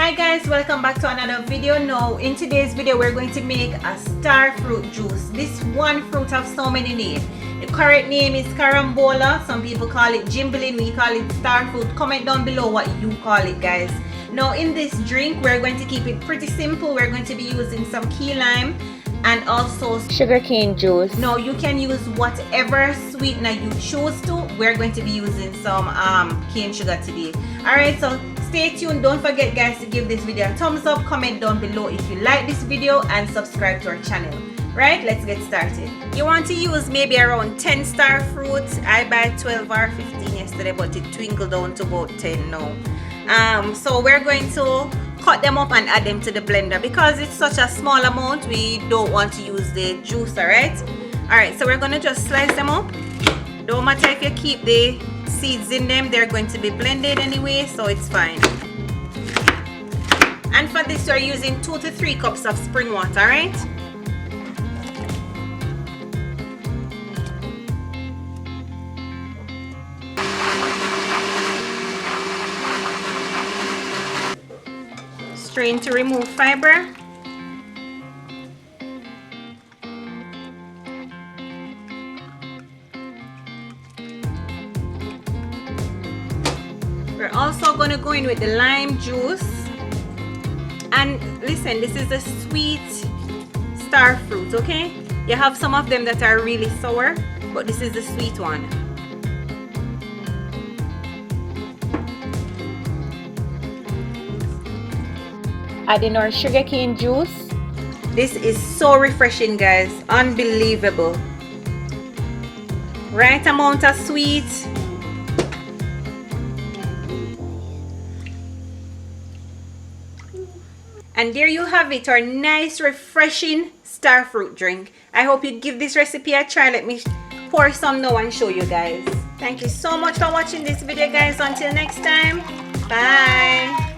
Hi guys, welcome back to another video. Now in today's video we're going to make a star fruit juice. This one fruit has so many names. The correct name is carambola. Some people call it jimblin, we call it star fruit. Comment down below what you call it, guys. Now in this drink we're going to keep it pretty simple. We're going to be using some key lime and also sugarcane juice. Now you can use whatever sweetener you choose to. We're going to be using some cane sugar today. Alright, so stay tuned. Don't forget guys to give this video a thumbs up, comment down below if you like this video, and subscribe to our channel. Right, let's get started. You want to use maybe around 10 star fruits. I buy 12 or 15 yesterday, but it twinkled down to about 10 now. So we're going to cut them up and add them to the blender. Because it's such a small amount, we don't want to use the juice. Alright, so we're going to just slice them up. Don't matter if you keep the seeds in them, they're going to be blended anyway, so it's fine. And for this we're using 2 to 3 cups of spring water. Alright, strain to remove fiber. We're also going to go in with the lime juice. And listen, this is a sweet star fruit, okay? You have some of them that are really sour, but this is the sweet one. Add in our sugarcane juice. This is so refreshing, guys. Unbelievable. Right amount of sweet. And there you have it, our nice refreshing star fruit drink. I hope you give this recipe a try. Let me pour some now and show you guys. Thank you so much for watching this video, guys. Until next time, bye.